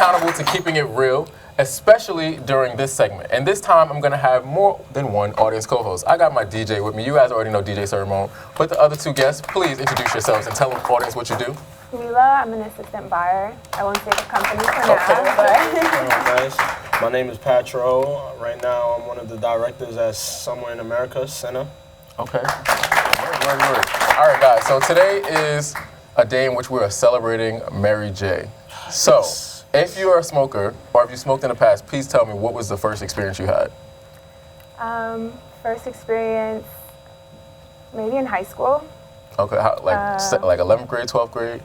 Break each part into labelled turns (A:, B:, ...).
A: accountable to keeping it real, especially during this segment. And this time, I'm gonna have more than one audience co-host. I got my DJ with me. You guys already know DJ SRRMN. But the other two guests, please introduce yourselves and tell the audience what you do.
B: Mila, I'm an assistant buyer. I won't say the company for now, but...
C: Guys, my name is Patro. Right now, I'm one of the directors at Somewhere in America, Center.
A: Okay. Word. All right, guys, so today is a day in which we are celebrating Mary J. So, if you're a smoker, or if you smoked in the past, please tell me what was the first experience you had?
B: First experience, maybe in high school.
A: Okay, like 11th grade, 12th grade?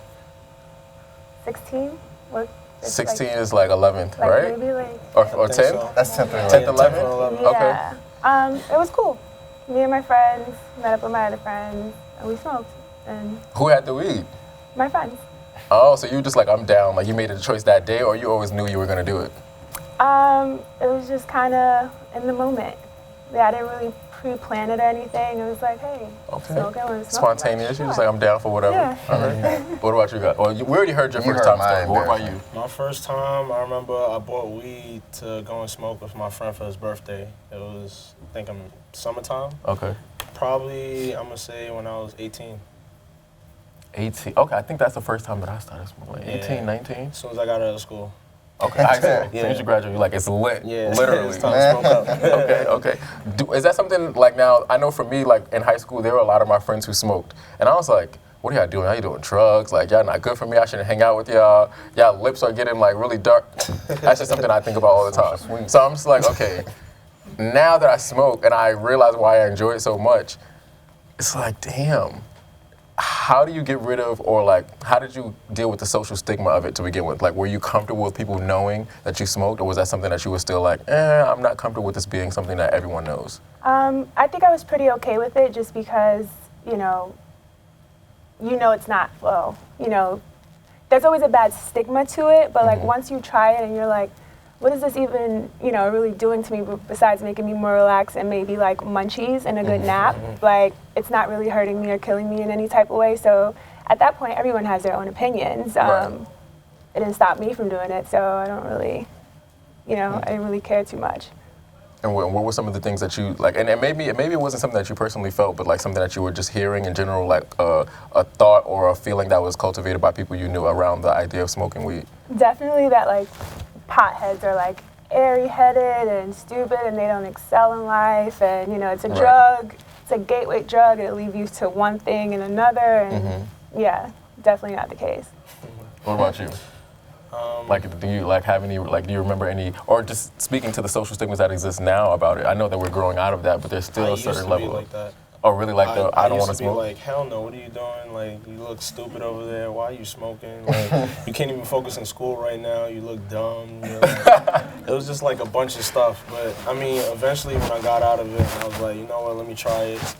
B: 16? What?
A: 16 is like 11th, right?
B: Maybe like...
A: Or 10th?
C: So.
D: That's 10th or
A: 10th, 11th?
B: Yeah.
A: Okay.
B: It was cool. Me and my friends met up with my other friends, and we smoked. And
A: Who had the weed?
B: my friends.
A: Oh, so you were just like, I'm down. Like, you made a choice that day, or you always knew you were going to do it?
B: It was just kind of in the moment. Yeah, I didn't really pre-plan it or anything. It was like, hey, smoke it when it's
A: Spontaneous. You're just like, I'm down for whatever.
B: Yeah.
A: All right. What about you guys? Well, we already heard your first time story. What about you?
C: My first time, I remember I bought weed to go and smoke with my friend for his birthday. It was, I think, summertime.
A: Okay.
C: Probably, I'm going to say when I was 18.
A: 18. Okay, I think that's the first time that I started smoking. 18, 19?
C: As soon as I got out of school.
A: Okay, I see. As soon as you graduate, you're like, it's lit.
C: Yeah.
A: Literally.
C: It's time to smoke up.
A: Okay. Is that something like now, I know for me, like in high school, there were a lot of my friends who smoked. And I was like, what are y'all doing? Are you doing drugs? Like, y'all not good for me. I shouldn't hang out with y'all. Y'all lips are getting like really dark. That's just something I think about all the time. So I'm just like, okay, now that I smoke and I realize why I enjoy it so much, it's like, damn. How do you get rid of, or like, how did you deal with the social stigma of it to begin with? Like, were you comfortable with people knowing that you smoked, or was that something that you were still like, I'm not comfortable with this being something that everyone knows?
B: I think I was pretty okay with it just because, you know it's not, well, there's always a bad stigma to it, but like once you try it and you're like, what is this even, really doing to me besides making me more relaxed and maybe like munchies and a good nap? Like, it's not really hurting me or killing me in any type of way. So at that point, everyone has their own opinions. It didn't stop me from doing it, so I don't really, I didn't really care too much.
A: And what were some of the things that you, like, and maybe it wasn't something that you personally felt, but like something that you were just hearing in general, like a thought or a feeling that was cultivated by people you knew around the idea of smoking weed? Definitely
B: that, like, potheads are like airy-headed and stupid and they don't excel in life, and it's a drug, it's a gateway drug, it'll leave you to one thing and another, and yeah, definitely not the case.
A: What about you? Like, do you have any, do you remember any, or just speaking to the social stigmas that exist now about it? I know that we're growing out of that, but there's still a certain level.
C: Like that.
A: Oh, really? Like I don't want to smoke?
C: Like, hell no, what are you doing? Like, you look stupid over there. Why are you smoking? Like, you can't even focus in school right now. You look dumb. It was just like a bunch of stuff. But, I mean, eventually when I got out of it, I was like, you know what, let me try it.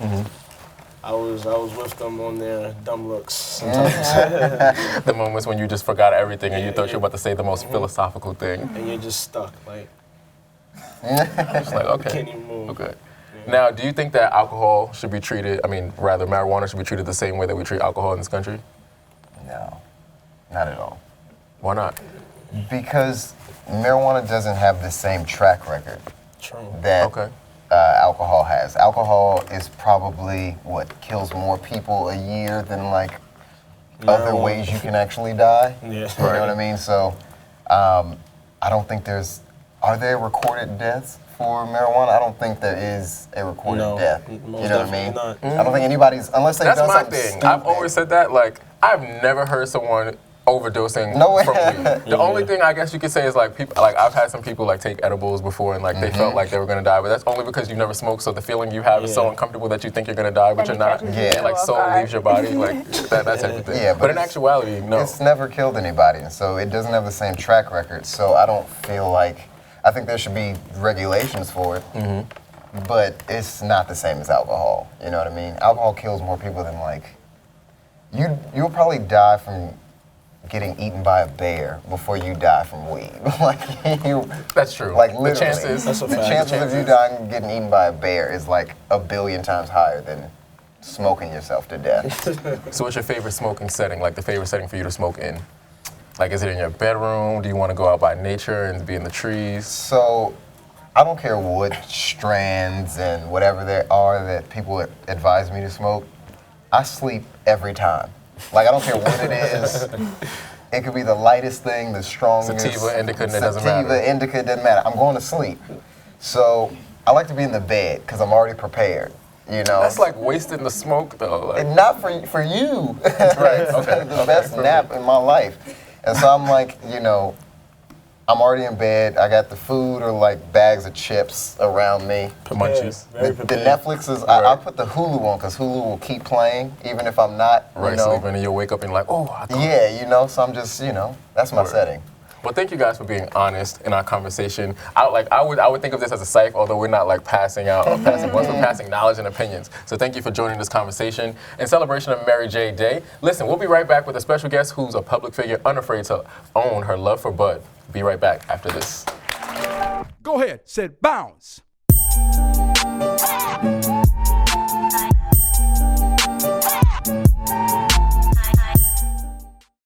C: I was with them on their dumb looks sometimes.
A: The moments when you just forgot everything and you thought you were about to say the most philosophical thing.
C: And you're just stuck, like.
A: Just like, okay.
C: Can't even move.
A: Okay. Now, do you think that alcohol should be treated, marijuana should be treated the same way that we treat alcohol in this country?
D: No, not at all.
A: Why not?
D: Because marijuana doesn't have the same track record that alcohol has. Alcohol is probably kills more people a year than like other ways you can actually die.
C: Yeah.
D: You know what I mean? So I don't think are there recorded deaths for marijuana? I don't think there is a recorded death. You know what I mean?
C: Not.
D: I don't think anybody's, unless they've done something
A: That's my thing.
D: stupid.
A: I've always said that. Like, I've never heard someone overdosing from weed. The only thing I guess you could say is like people, like I've had some people like take edibles before and like they felt like they were gonna die, but that's only because you've never smoked. So the feeling you have is so uncomfortable that you think you're gonna die, but you're not.
D: Yeah.
A: Like soul leaves your body, like that type of thing.
D: Yeah,
A: but in actuality, no.
D: It's never killed anybody, and so it doesn't have the same track record. So I don't feel like, I think there should be regulations for it, but it's not the same as alcohol. You know what I mean? Alcohol kills more people than like, you'll probably die from getting eaten by a bear before you die from weed.
A: That's true.
D: Like literally,
A: the
D: chances of you dying and getting eaten by a bear is like 1 billion times higher than smoking yourself to death.
A: So what's your favorite smoking setting? Like the favorite setting for you to smoke in? Like, is it in your bedroom? Do you want to go out by nature and be in the trees?
D: So, I don't care what strands and whatever there are that people advise me to smoke. I sleep every time. Like, I don't care what it is. It could be the lightest thing, the strongest.
A: Sativa, indica, it doesn't matter.
D: Sativa, indica, it doesn't matter. I'm going to sleep. So, I like to be in the bed because I'm already prepared. You know?
A: That's like wasting the smoke, though. Like.
D: And not for you.
A: Right,
D: It's
A: okay.
D: the best nap in my life. And so I'm like, you know, I'm already in bed. I got the food or like bags of chips around me.
A: Munchies.
D: The Netflix is, I put the Hulu on because Hulu will keep playing even if I'm not,
A: Right,
D: you know.
A: sleeping and you'll wake up and you're like, oh, I thought.
D: Yeah, you know, so I'm just, you know, that's my setting.
A: Well, thank you guys for being honest in our conversation. I would think of this as a psych, although we're not like passing out or passing once, we're passing knowledge and opinions. So thank you for joining this conversation in celebration of Mary J. Day. Listen, we'll be right back with a special guest who's a public figure unafraid to own her love for bud. Be right back after this.
E: Go ahead, said bounce.